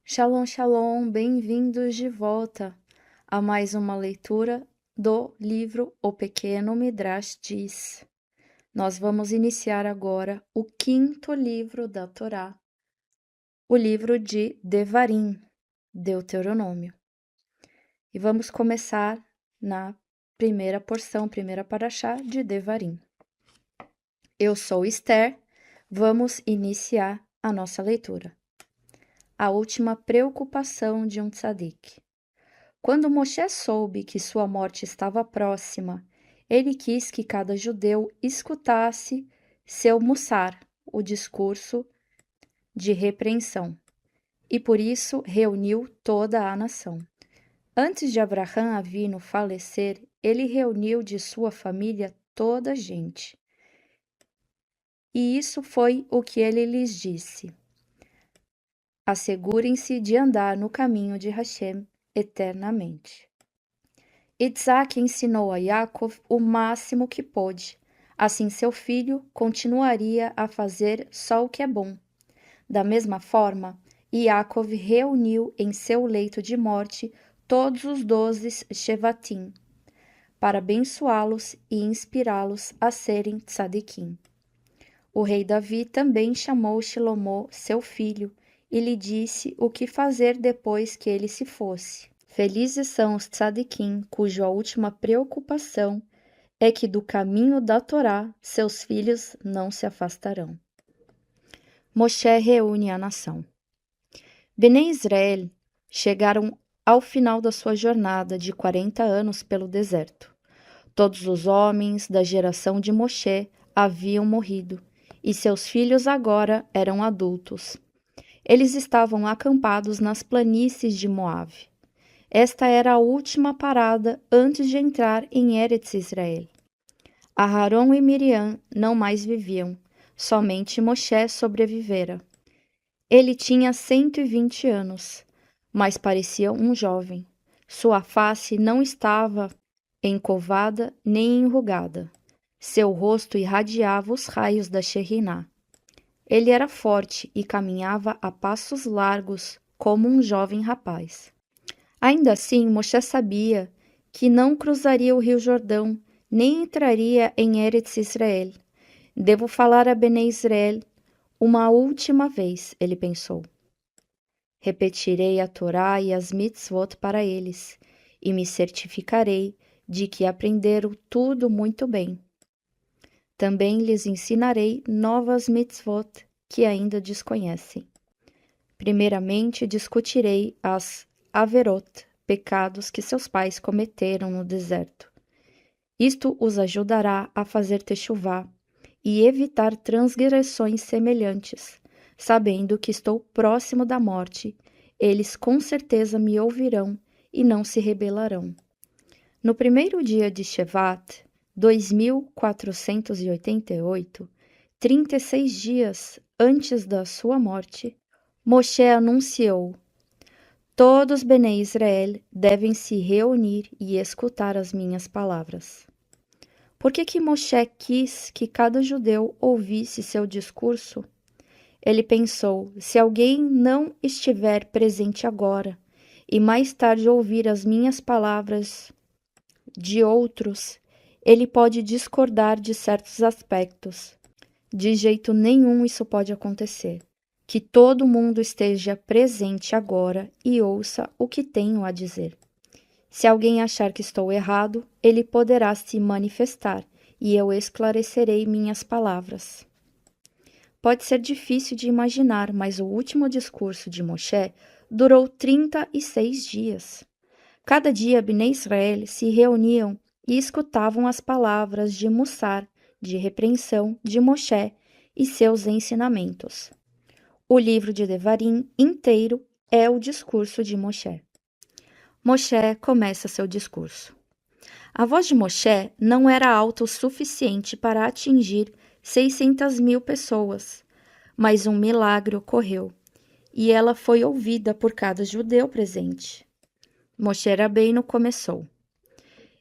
Shalom, shalom, bem-vindos de volta a mais uma leitura do livro O Pequeno Midrash Diz. Nós vamos iniciar agora o quinto livro da Torá, o livro de Devarim, Deuteronômio. E vamos começar na primeira porção, primeira paraxá de Devarim. Eu sou Esther, vamos iniciar a nossa leitura. A última preocupação de um tzadik. Quando Moshe soube que sua morte estava próxima, ele quis que cada judeu escutasse seu mussar, o discurso de repreensão, e por isso reuniu toda a nação. Antes de Abraham Avino falecer, ele reuniu de sua família toda a gente. E isso foi o que ele lhes disse: assegurem-se de andar no caminho de Hashem eternamente. Isaac ensinou a Yaakov o máximo que pôde. Assim seu filho continuaria a fazer só o que é bom. Da mesma forma, Yaakov reuniu em seu leito de morte todos os 12 Shevatim, para abençoá-los e inspirá-los a serem tzadikim. O rei Davi também chamou Shilomó, seu filho, e lhe disse o que fazer depois que ele se fosse. Felizes são os tzadikim, cuja última preocupação é que do caminho da Torá seus filhos não se afastarão. Moshe reúne a nação. Bnei Israel chegaram ao final da sua jornada de 40 anos pelo deserto. Todos os homens da geração de Moshe haviam morrido, e seus filhos agora eram adultos. Eles estavam acampados nas planícies de Moabe. Esta era a última parada antes de entrar em Eretz Israel. Aharon e Miriam não mais viviam, somente Moshe sobrevivera. Ele tinha 120 anos, mas parecia um jovem. Sua face não estava encovada nem enrugada. Seu rosto irradiava os raios da Sheriná. Ele era forte e caminhava a passos largos como um jovem rapaz. Ainda assim, Moshe sabia que não cruzaria o rio Jordão, nem entraria em Eretz Israel. Devo falar a Bnei Israel uma última vez, ele pensou. Repetirei a Torá e as mitzvot para eles, e me certificarei de que aprenderam tudo muito bem. Também lhes ensinarei novas mitzvot que ainda desconhecem. Primeiramente, discutirei as averot, pecados que seus pais cometeram no deserto. Isto os ajudará a fazer techuvá e evitar transgressões semelhantes. Sabendo que estou próximo da morte, eles com certeza me ouvirão e não se rebelarão. No primeiro dia de Shevat, 2488, 36 dias antes da sua morte, Moshe anunciou: todos Bnei Israel devem se reunir e escutar as minhas palavras. Por que Moshe quis que cada judeu ouvisse seu discurso? Ele pensou: se alguém não estiver presente agora e mais tarde ouvir as minhas palavras de outros, ele pode discordar de certos aspectos. De jeito nenhum isso pode acontecer. Que todo mundo esteja presente agora e ouça o que tenho a dizer. Se alguém achar que estou errado, ele poderá se manifestar e eu esclarecerei minhas palavras. Pode ser difícil de imaginar, mas o último discurso de Moshe durou 36 dias. Cada dia, Bnei Israel se reuniam e escutavam as palavras de mussar, de repreensão de Moshe e seus ensinamentos. O livro de Devarim inteiro é o discurso de Moshe. Moshe começa seu discurso. A voz de Moshe não era alta o suficiente para atingir 600.000 pessoas, mas um milagre ocorreu, e ela foi ouvida por cada judeu presente. Moshe Rabbeinu começou: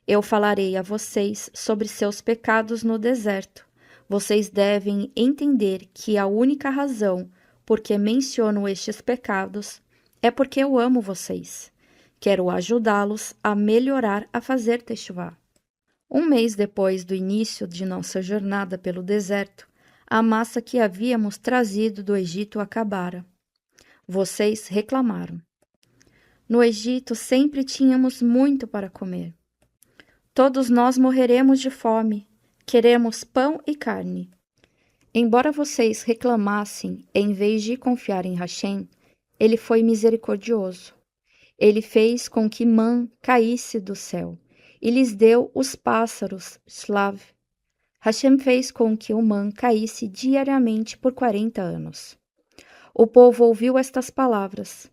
eu falarei a vocês sobre seus pecados no deserto. Vocês devem entender que a única razão por que menciono estes pecados É porque eu amo vocês. Quero ajudá-los a melhorar a fazer techuvá. Um mês depois do início de nossa jornada pelo deserto, a massa que havíamos trazido do Egito acabara. Vocês reclamaram. No Egito sempre tínhamos muito para comer. Todos nós morreremos de fome. Queremos pão e carne. Embora vocês reclamassem, em vez de confiar em Hashem, ele foi misericordioso. Ele fez com que mã caísse do céu e lhes deu os pássaros Slav. Hashem fez com que o mã caísse diariamente por 40 anos. O povo ouviu estas palavras.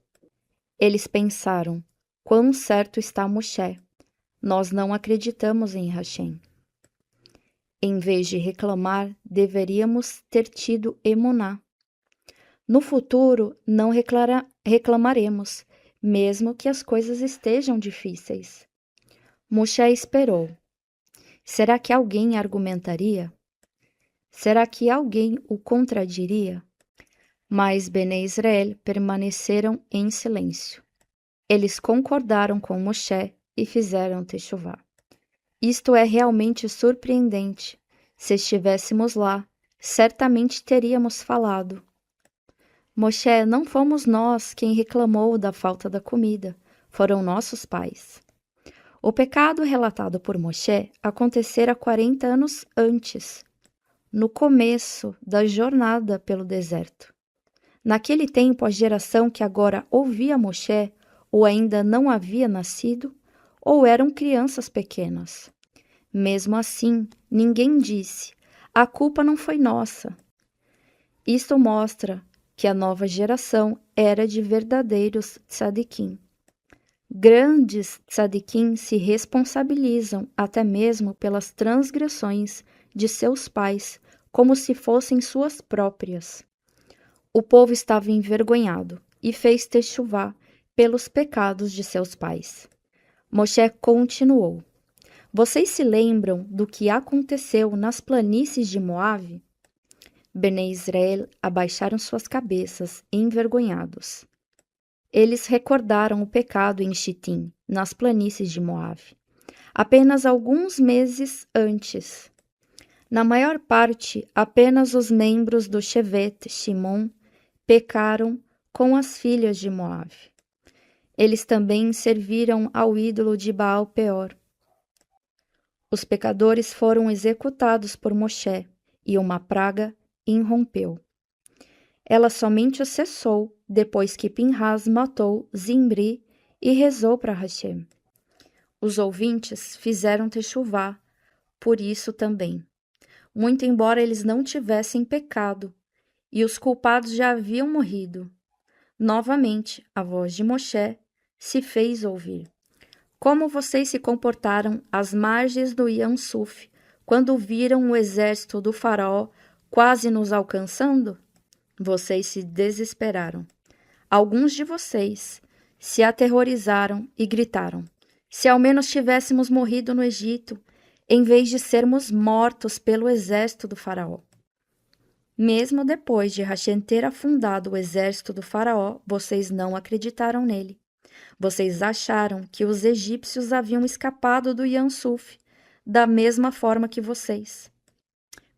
Eles pensaram, quão certo está Moshe. Nós não acreditamos em Hashem. Em vez de reclamar, deveríamos ter tido emuná. No futuro, não reclamaremos, mesmo que as coisas estejam difíceis. Moshe esperou. Será que alguém argumentaria? Será que alguém o contradiria? Mas Bnei Israel permaneceram em silêncio. Eles concordaram com Moshe e fizeram techuvá. Isto é realmente surpreendente. Se estivéssemos lá, certamente teríamos falado. Moshe, não fomos nós quem reclamou da falta da comida, foram nossos pais. O pecado relatado por Moshe acontecera 40 anos antes, no começo da jornada pelo deserto. Naquele tempo, a geração que agora ouvia Moshe ou ainda não havia nascido, ou eram crianças pequenas. Mesmo assim, ninguém disse, a culpa não foi nossa. Isto mostra que a nova geração era de verdadeiros tzadikim. Grandes tzadikim se responsabilizam até mesmo pelas transgressões de seus pais, como se fossem suas próprias. O povo estava envergonhado e fez techuvá pelos pecados de seus pais. Moshe continuou. Vocês se lembram do que aconteceu nas planícies de Moabe? Bnei Israel abaixaram suas cabeças, envergonhados. Eles recordaram o pecado em Shitim, nas planícies de Moabe, apenas alguns meses antes. Na maior parte, apenas os membros do Shevet Shimon pecaram com as filhas de Moabe. Eles também serviram ao ídolo de Baal Peor. Os pecadores foram executados por Moshe e uma praga irrompeu. Ela somente cessou depois que Pinhas matou Zimri e rezou para Hashem. Os ouvintes fizeram techuvá por isso também, muito embora eles não tivessem pecado e os culpados já haviam morrido. Novamente, a voz de Moshe se fez ouvir. Como vocês se comportaram às margens do Yam Suf, quando viram o exército do faraó quase nos alcançando? Vocês se desesperaram. Alguns de vocês se aterrorizaram e gritaram, se ao menos tivéssemos morrido no Egito, em vez de sermos mortos pelo exército do faraó. Mesmo depois de Hashem ter afundado o exército do faraó, vocês não acreditaram nele. Vocês acharam que os egípcios haviam escapado do Yam Suf, da mesma forma que vocês.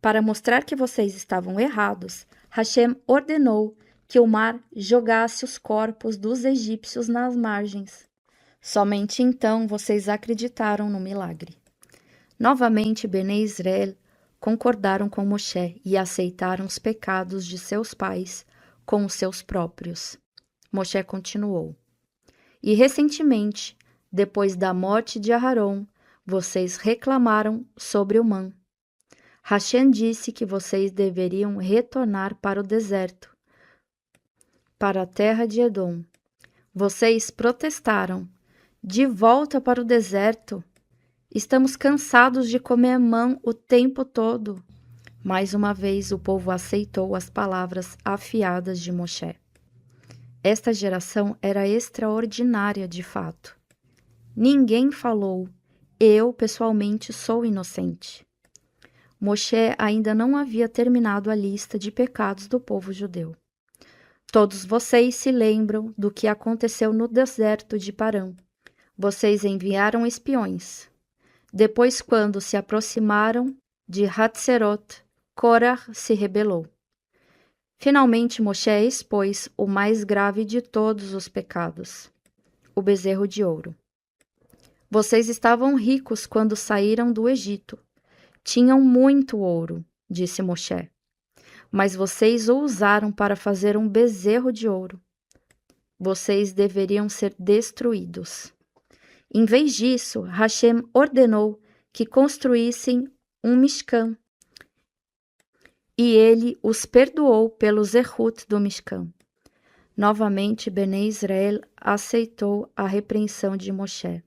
Para mostrar que vocês estavam errados, Hashem ordenou que o mar jogasse os corpos dos egípcios nas margens. Somente então vocês acreditaram no milagre. Novamente, Bnei Israel concordaram com Moshe e aceitaram os pecados de seus pais com os seus próprios. Moshe continuou. E recentemente, depois da morte de Aharon, vocês reclamaram sobre o mã. Hashem disse que vocês deveriam retornar para o deserto, para a terra de Edom. Vocês protestaram. De volta para o deserto. Estamos cansados de comer mã o tempo todo. Mais uma vez o povo aceitou as palavras afiadas de Moshe. Esta geração era extraordinária de fato. Ninguém falou, eu pessoalmente sou inocente. Moshe ainda não havia terminado a lista de pecados do povo judeu. Todos vocês se lembram do que aconteceu no deserto de Parã. Vocês enviaram espiões. Depois, quando se aproximaram de Hatzeroth, Korah se rebelou. Finalmente, Moshe expôs o mais grave de todos os pecados, o bezerro de ouro. Vocês estavam ricos quando saíram do Egito. Tinham muito ouro, disse Moshe. Mas vocês o usaram para fazer um bezerro de ouro. Vocês deveriam ser destruídos. Em vez disso, Hashem ordenou que construíssem um Mishkan. E ele os perdoou pelo zerhut do Mishkan. Novamente, Bnei Israel aceitou a repreensão de Moshe.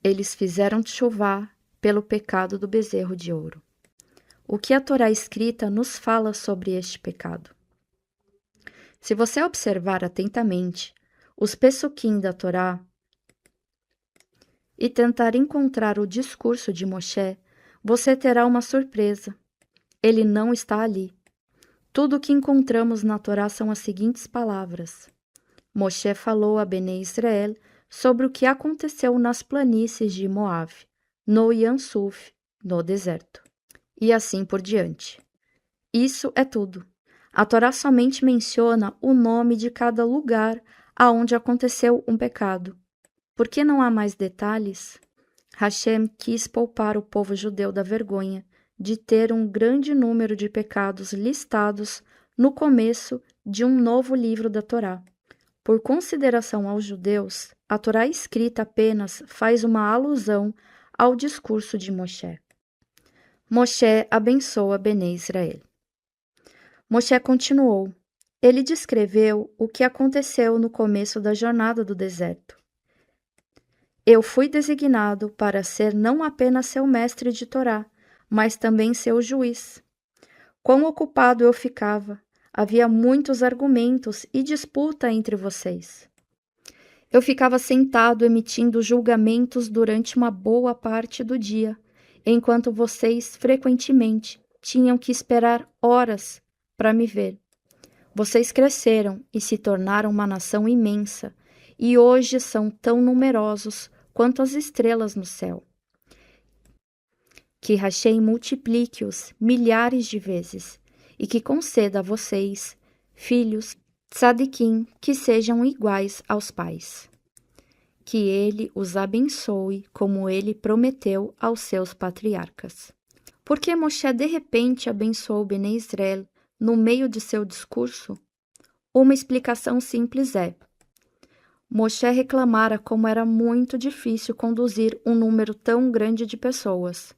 Eles fizeram tchuvá pelo pecado do bezerro de ouro. O que a Torá escrita nos fala sobre este pecado? Se você observar atentamente os pesuquim da Torá e tentar encontrar o discurso de Moshe, você terá uma surpresa. Ele não está ali. Tudo o que encontramos na Torá são as seguintes palavras. Moshe falou a Bnei Israel sobre o que aconteceu nas planícies de Moabe, no Yansuf, no deserto. E assim por diante. Isso é tudo. A Torá somente menciona o nome de cada lugar aonde aconteceu um pecado. Por que não há mais detalhes? Hashem quis poupar o povo judeu da vergonha de ter um grande número de pecados listados no começo de um novo livro da Torá. Por consideração aos judeus, a Torá escrita apenas faz uma alusão ao discurso de Moshe. Moshe abençoa Bnei Israel. Moshe continuou. Ele descreveu o que aconteceu no começo da jornada do deserto. Eu fui designado para ser não apenas seu mestre de Torá, mas também seu juiz. Quão ocupado eu ficava! Havia muitos argumentos e disputa entre vocês. Eu ficava sentado emitindo julgamentos durante uma boa parte do dia, enquanto vocês frequentemente tinham que esperar horas para me ver. Vocês cresceram e se tornaram uma nação imensa, e hoje são tão numerosos quanto as estrelas no céu. Que Hashem multiplique-os milhares de vezes, e que conceda a vocês, filhos, tzadikim, que sejam iguais aos pais. Que ele os abençoe como ele prometeu aos seus patriarcas. Por que Moshe de repente abençoou Bnei Israel no meio de seu discurso? Uma explicação simples é: Moshe reclamara como era muito difícil conduzir um número tão grande de pessoas.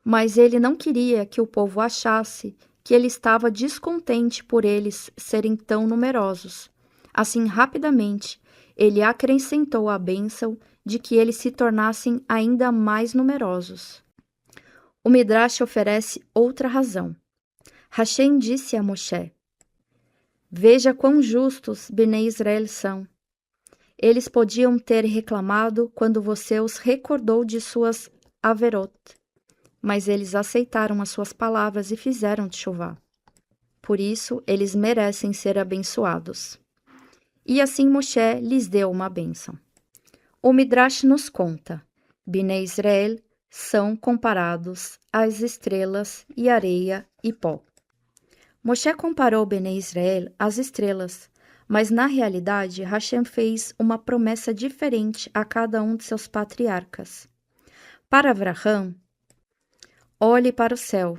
Mas ele não queria que o povo achasse que ele estava descontente por eles serem tão numerosos. Assim, rapidamente, ele acrescentou a bênção de que eles se tornassem ainda mais numerosos. O Midrash oferece outra razão. Hashem disse a Moshe: Veja quão justos Bnei Israel são. Eles podiam ter reclamado quando você os recordou de suas averot, mas eles aceitaram as suas palavras e fizeram tchuvá. Por isso, eles merecem ser abençoados. E assim Moshe lhes deu uma bênção. O Midrash nos conta: Bnei Israel são comparados às estrelas e areia e pó. Moshe comparou Bnei Israel às estrelas, mas na realidade Hashem fez uma promessa diferente a cada um de seus patriarcas. Para Avraham, olhe para o céu,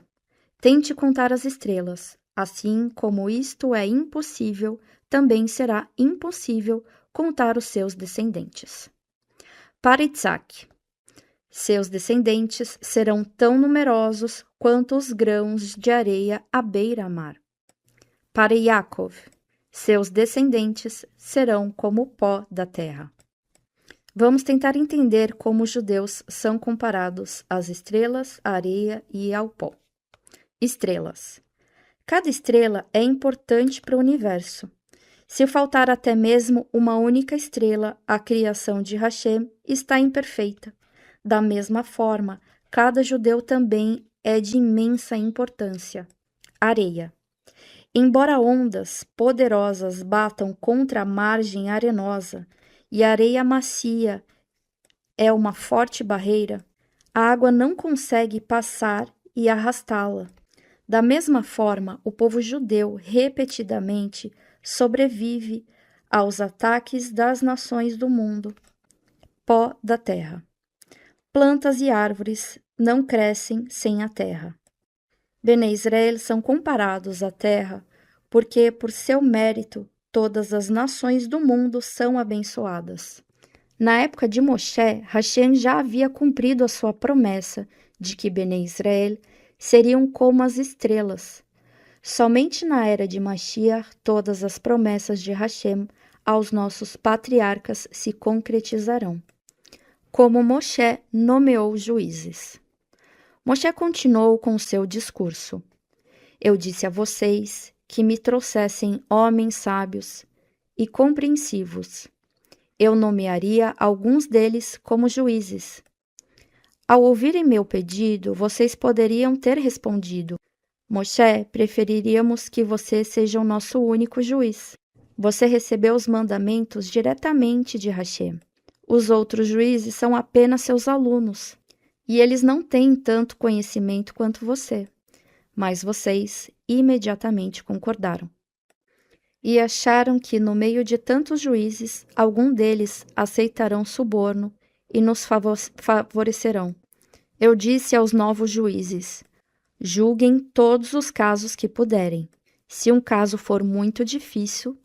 tente contar as estrelas. Assim como isto é impossível, também será impossível contar os seus descendentes. Para Isaac, seus descendentes serão tão numerosos quanto os grãos de areia à beira-mar. Para Yaakov, seus descendentes serão como o pó da terra. Vamos tentar entender como os judeus são comparados às estrelas, à areia e ao pó. Estrelas. Cada estrela é importante para o universo. Se faltar até mesmo uma única estrela, a criação de Hashem está imperfeita. Da mesma forma, cada judeu também é de imensa importância. Areia. Embora ondas poderosas batam contra a margem arenosa e a areia macia é uma forte barreira, a água não consegue passar e arrastá-la. Da mesma forma, o povo judeu repetidamente sobrevive aos ataques das nações do mundo, pó da terra. Plantas e árvores não crescem sem a terra. Bene Israel são comparados à terra, porque por seu mérito todas as nações do mundo são abençoadas. Na época de Moshe, Hashem já havia cumprido a sua promessa de que Bene Israel seriam como as estrelas. Somente na era de Mashiach todas as promessas de Hashem aos nossos patriarcas se concretizarão. Como Moshe nomeou juízes. Moshe continuou com seu discurso. Eu disse a vocês que me trouxessem homens sábios e compreensivos. Eu nomearia alguns deles como juízes. Ao ouvirem meu pedido, vocês poderiam ter respondido: Moshe, preferiríamos que você seja o nosso único juiz. Você recebeu os mandamentos diretamente de Hashem. Os outros juízes são apenas seus alunos, e eles não têm tanto conhecimento quanto você. Mas vocês imediatamente concordaram. E acharam que, no meio de tantos juízes, algum deles aceitarão suborno e nos favorecerão. Eu disse aos novos juízes: julguem todos os casos que puderem. Se um caso for muito difícil,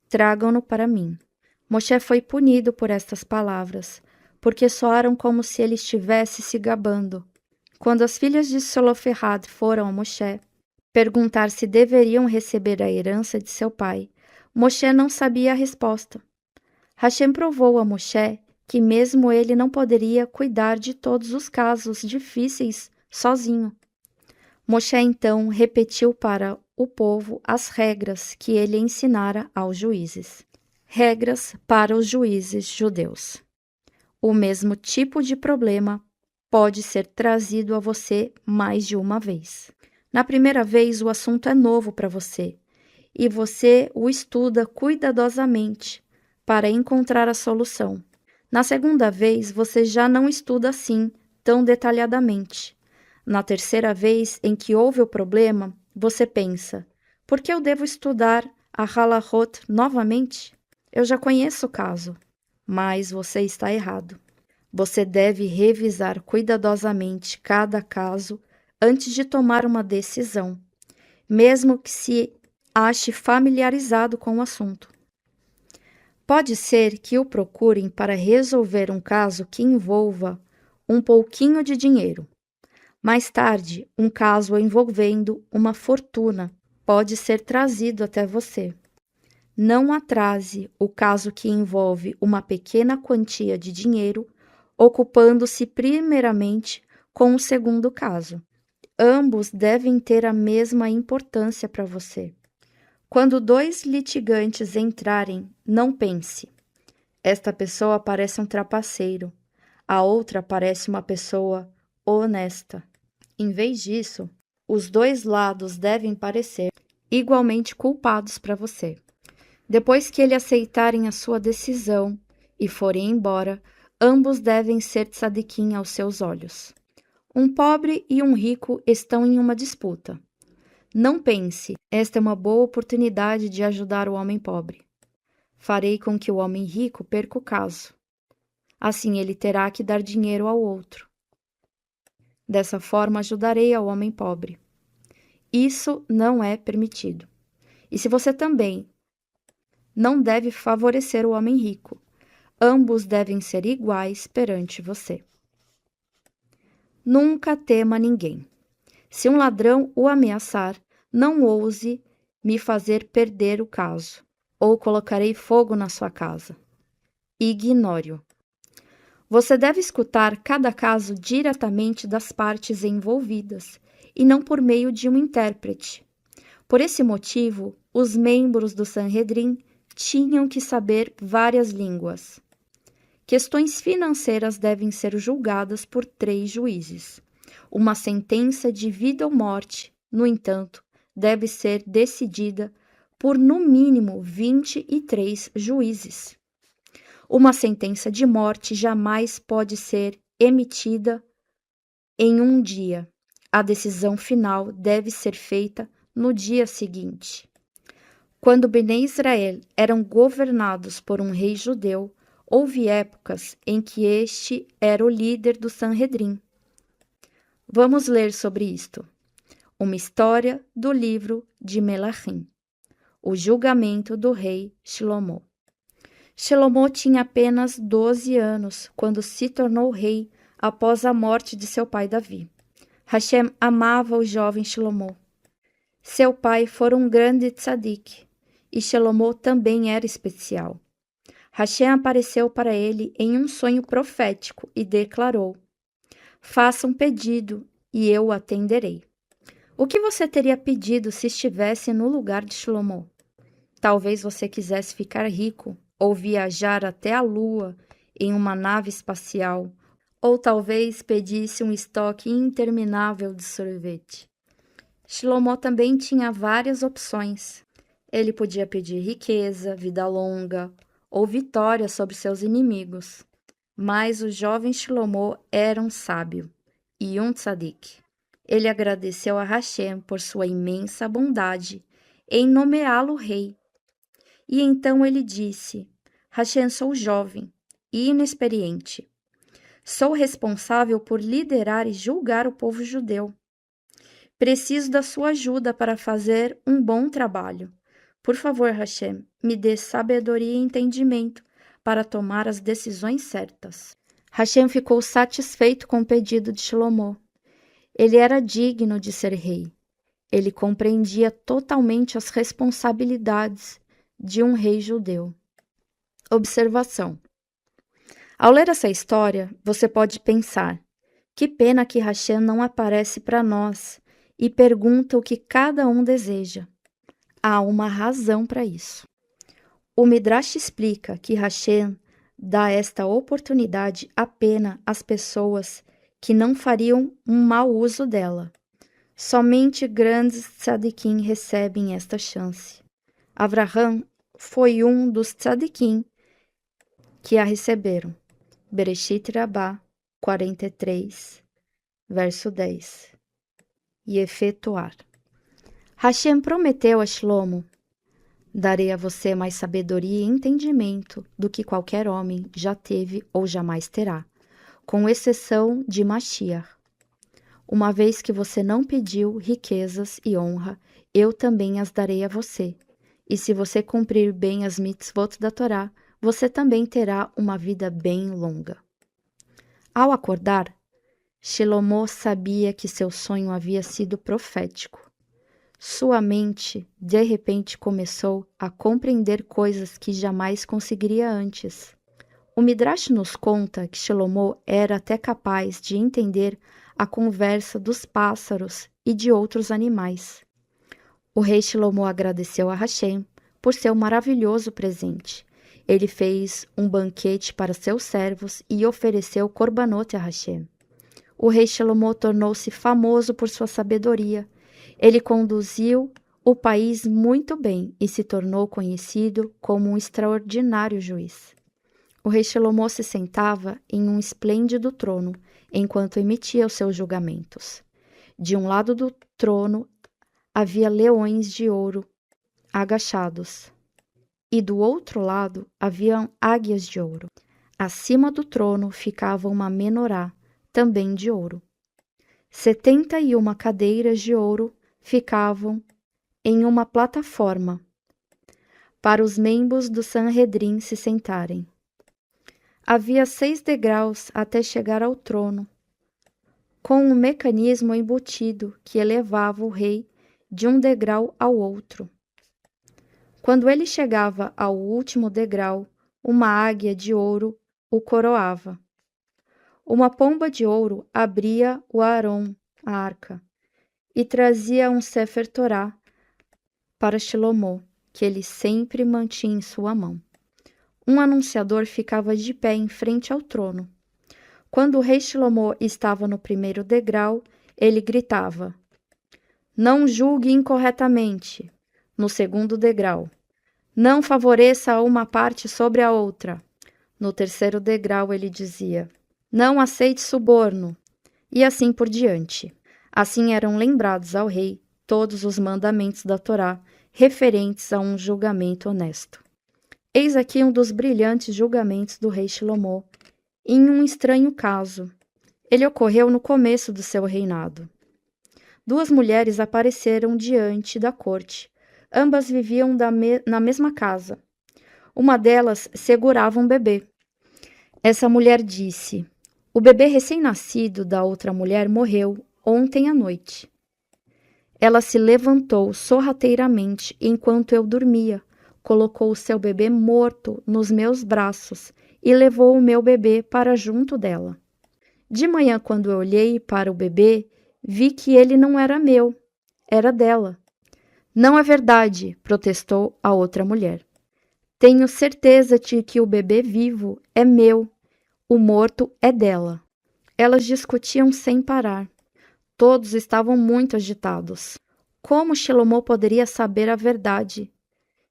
tragam-no para mim. Moshe foi punido por estas palavras, porque soaram como se ele estivesse se gabando. Quando as filhas de Zelophehad foram a Moshe perguntar se deveriam receber a herança de seu pai, Moshe não sabia a resposta. Hashem provou a Moshe que mesmo ele não poderia cuidar de todos os casos difíceis sozinho. Moshe então repetiu para o povo as regras que ele ensinara aos juízes. Regras para os juízes judeus. O mesmo tipo de problema pode ser trazido a você mais de uma vez. Na primeira vez, o assunto é novo para você e você o estuda cuidadosamente para encontrar a solução. Na segunda vez, você já não estuda assim tão detalhadamente. Na terceira vez em que houve o problema, você pensa: por que eu devo estudar a Halachot novamente? Eu já conheço o caso. Mas você está errado. Você deve revisar cuidadosamente cada caso antes de tomar uma decisão, mesmo que se ache familiarizado com o assunto. Pode ser que o procurem para resolver um caso que envolva um pouquinho de dinheiro. Mais tarde, um caso envolvendo uma fortuna pode ser trazido até você. Não atrase o caso que envolve uma pequena quantia de dinheiro, ocupando-se primeiramente com o segundo caso. Ambos devem ter a mesma importância para você. Quando dois litigantes entrarem, não pense: esta pessoa parece um trapaceiro, a outra parece uma pessoa honesta. Em vez disso, os dois lados devem parecer igualmente culpados para você. Depois que eles aceitarem a sua decisão e forem embora, ambos devem ser tzadikim aos seus olhos. Um pobre e um rico estão em uma disputa. Não pense: esta é uma boa oportunidade de ajudar o homem pobre. Farei com que o homem rico perca o caso. Assim ele terá que dar dinheiro ao outro. Dessa forma ajudarei ao homem pobre. Isso não é permitido. E se você também não deve favorecer o homem rico, ambos devem ser iguais perante você. Nunca tema ninguém. Se um ladrão o ameaçar, não ouse me fazer perder o caso, ou colocarei fogo na sua casa. Ignore-o. Você deve escutar cada caso diretamente das partes envolvidas, e não por meio de um intérprete. Por esse motivo, os membros do Sanhedrin tinham que saber várias línguas. Questões financeiras devem ser julgadas por 3 juízes. Uma sentença de vida ou morte, no entanto, deve ser decidida por no mínimo 23 juízes. Uma sentença de morte jamais pode ser emitida em um dia. A decisão final deve ser feita no dia seguinte. Quando Bnei Israel eram governados por um rei judeu, houve épocas em que este era o líder do Sanhedrin. Vamos ler sobre isto. Uma história do livro de Melachim. O julgamento do rei Shlomo. Shlomo tinha apenas 12 anos quando se tornou rei após a morte de seu pai Davi. Hashem amava o jovem Shlomo. Seu pai fora um grande tzadik, e Shlomo também era especial. Hashem apareceu para ele em um sonho profético e declarou: faça um pedido e eu o atenderei. O que você teria pedido se estivesse no lugar de Shlomo? Talvez você quisesse ficar rico, ou viajar até a lua em uma nave espacial, ou talvez pedisse um estoque interminável de sorvete. Shlomo também tinha várias opções. Ele podia pedir riqueza, vida longa ou vitória sobre seus inimigos. Mas o jovem Shlomo era um sábio e um tzadik. Ele agradeceu a Hashem por sua imensa bondade em nomeá-lo rei. E então ele disse: Hashem, sou jovem e inexperiente. Sou responsável por liderar e julgar o povo judeu. Preciso da sua ajuda para fazer um bom trabalho. Por favor, Hashem, me dê sabedoria e entendimento para tomar as decisões certas. Hashem ficou satisfeito com o pedido de Shlomo. Ele era digno de ser rei. Ele compreendia totalmente as responsabilidades de um rei judeu. Observação. Ao ler essa história, você pode pensar: que pena que Hashem não aparece para nós e pergunta o que cada um deseja. Há uma razão para isso. O Midrash explica que Hashem dá esta oportunidade apenas às pessoas que não fariam um mau uso dela. Somente grandes tzadikim recebem esta chance. Avraham foi um dos tzadikim que a receberam. Bereshit Rabá 43, verso 10. E efetuar. Hashem prometeu a Shlomo: darei a você mais sabedoria e entendimento do que qualquer homem já teve ou jamais terá, com exceção de Mashiach. Uma vez que você não pediu riquezas e honra, eu também as darei a você. E se você cumprir bem as mitzvot da Torá, você também terá uma vida bem longa. Ao acordar, Shlomo sabia que seu sonho havia sido profético. Sua mente, de repente, começou a compreender coisas que jamais conseguiria antes. O Midrash nos conta que Shlomo era até capaz de entender a conversa dos pássaros e de outros animais. O rei Shlomo agradeceu a Hashem por seu maravilhoso presente. Ele fez um banquete para seus servos e ofereceu korbanot a Hashem. O rei Shlomo tornou-se famoso por sua sabedoria. Ele conduziu o país muito bem e se tornou conhecido como um extraordinário juiz. O rei Shlomo se sentava em um esplêndido trono enquanto emitia os seus julgamentos. De um lado do trono havia leões de ouro agachados, e do outro lado haviam águias de ouro. Acima do trono ficava uma menorá, também de ouro. 71 cadeiras de ouro ficavam em uma plataforma para os membros do Sanhedrin se sentarem. Havia 6 degraus até chegar ao trono, com um mecanismo embutido que elevava o rei de um degrau ao outro. Quando ele chegava ao último degrau, uma águia de ouro o coroava. Uma pomba de ouro abria o Aron, a arca, e trazia um Sefer Torá para Shlomo, que ele sempre mantinha em sua mão. Um anunciador ficava de pé em frente ao trono. Quando o rei Shlomo estava no primeiro degrau, ele gritava: Não julgue incorretamente. No segundo degrau, não favoreça uma parte sobre a outra. No terceiro degrau, ele dizia: não aceite suborno. E assim por diante. Assim eram lembrados ao rei todos os mandamentos da Torá referentes a um julgamento honesto. Eis aqui um dos brilhantes julgamentos do rei Shlomo, em um estranho caso. Ele ocorreu no começo do seu reinado. Duas mulheres apareceram diante da corte. Ambas viviam na mesma casa. Uma delas segurava um bebê. Essa mulher disse: o bebê recém-nascido da outra mulher morreu ontem à noite. Ela se levantou sorrateiramente enquanto eu dormia, colocou o seu bebê morto nos meus braços e levou o meu bebê para junto dela. De manhã, quando eu olhei para o bebê, vi que ele não era meu, era dela. Não é verdade, protestou a outra mulher. Tenho certeza de que o bebê vivo é meu, o morto é dela. Elas discutiam sem parar. Todos estavam muito agitados. Como Shlomo poderia saber a verdade,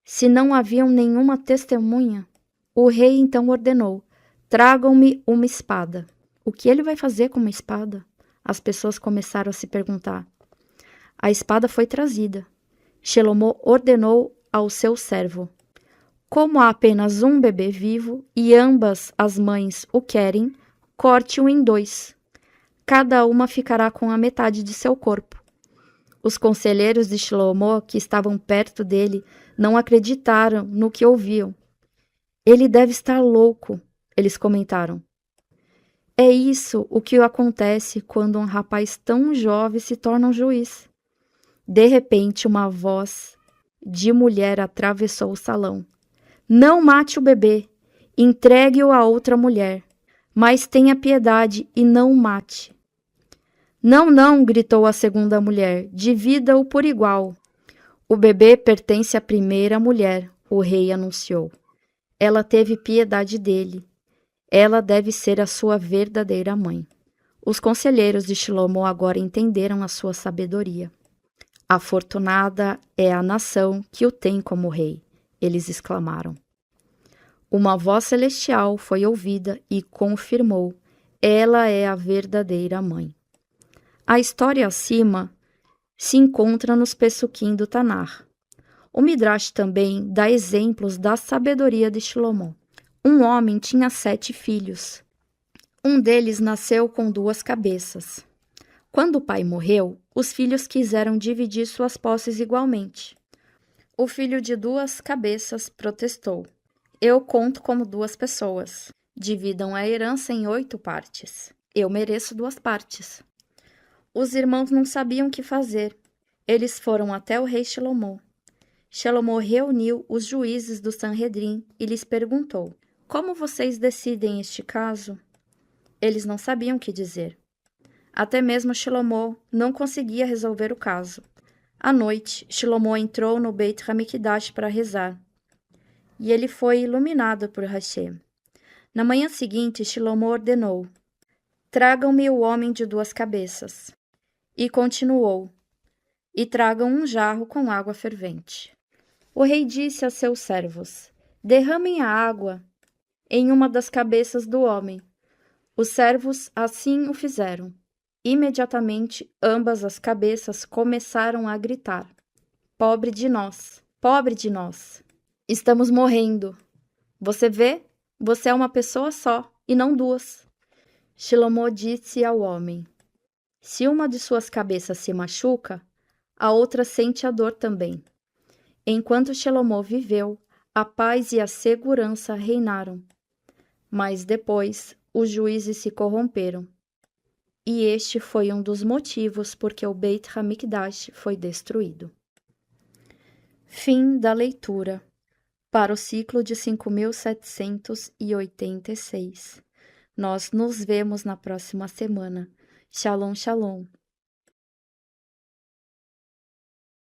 se não haviam nenhuma testemunha? O rei então ordenou: tragam-me uma espada. O que ele vai fazer com uma espada? As pessoas começaram a se perguntar. A espada foi trazida. Shlomo ordenou ao seu servo: como há apenas um bebê vivo e ambas as mães o querem, corte-o em dois. Cada uma ficará com a metade de seu corpo. Os conselheiros de Shlomo, que estavam perto dele, não acreditaram no que ouviam. Ele deve estar louco, eles comentaram. É isso o que acontece quando um rapaz tão jovem se torna um juiz. De repente, uma voz de mulher atravessou o salão. Não mate o bebê, entregue-o a outra mulher, mas tenha piedade e não o mate. Não, não, gritou a segunda mulher, divida-o por igual. O bebê pertence à primeira mulher, o rei anunciou. Ela teve piedade dele. Ela deve ser a sua verdadeira mãe. Os conselheiros de Shlomo agora entenderam a sua sabedoria. Afortunada é a nação que o tem como rei, eles exclamaram. Uma voz celestial foi ouvida e confirmou: ela é a verdadeira mãe. A história acima se encontra nos Pesuquim do Tanar. O Midrash também dá exemplos da sabedoria de Shlomo. Um homem tinha 7 filhos. Um deles nasceu com 2 cabeças. Quando o pai morreu, os filhos quiseram dividir suas posses igualmente. O filho de 2 cabeças protestou: eu conto como 2 pessoas. Dividam a herança em 8 partes. Eu mereço 2 partes. Os irmãos não sabiam o que fazer. Eles foram até o rei Shlomo. Shlomo reuniu os juízes do Sanhedrin e lhes perguntou: como vocês decidem este caso? Eles não sabiam o que dizer. Até mesmo Shlomo não conseguia resolver o caso. À noite, Shlomo entrou no Beit HaMikdash para rezar. E ele foi iluminado por Hashem. Na manhã seguinte, Shlomo ordenou: tragam-me o homem de 2 cabeças. E continuou: e tragam um jarro com água fervente. O rei disse a seus servos: derramem a água em uma das cabeças do homem. Os servos assim o fizeram. Imediatamente, ambas as cabeças começaram a gritar: pobre de nós, pobre de nós. Estamos morrendo. Você vê? Você é uma pessoa só, e não 2. Shlomo disse ao homem: se uma de suas cabeças se machuca, a outra sente a dor também. Enquanto Shlomo viveu, a paz e a segurança reinaram. Mas depois, os juízes se corromperam. E este foi um dos motivos por que o Beit HaMikdash foi destruído. Fim da leitura. Para o ciclo de 5.786. Nós nos vemos na próxima semana. Shalom, shalom.